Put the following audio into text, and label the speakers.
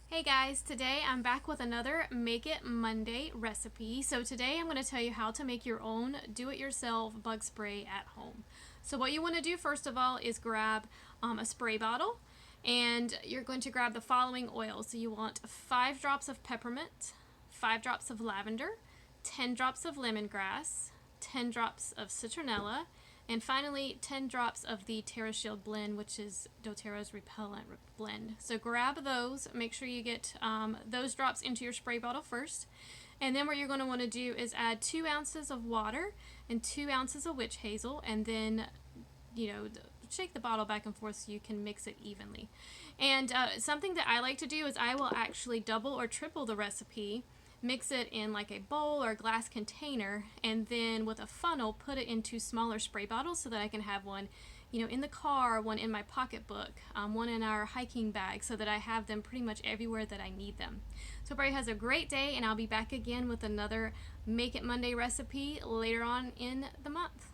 Speaker 1: Hey guys, today I'm back with another Make It Monday recipe. So today I'm going to tell you how to make your own do-it-yourself bug spray at home. So what you want to do first of all is grab a spray bottle, and you're going to grab the following oils. So you want 5 drops of peppermint, 5 drops of lavender, 10 drops of lemongrass, 10 drops of citronella, and finally 10 drops of the TerraShield blend, which is doTERRA's Repellent blend. So grab those, make sure you get those drops into your spray bottle first. And then what you're going to want to do is add 2 ounces of water and 2 ounces of witch hazel, and then shake the bottle back and forth so you can mix it evenly. And something that I like to do is I will actually double or triple the recipe, mix it in like a bowl or a glass container, and then with a funnel put it into smaller spray bottles so that I can have one in the car, one in my pocketbook, one in our hiking bag, so that I have them pretty much everywhere that I need them. So everybody has a great day, and I'll be back again with another Make It Monday recipe later on in the month.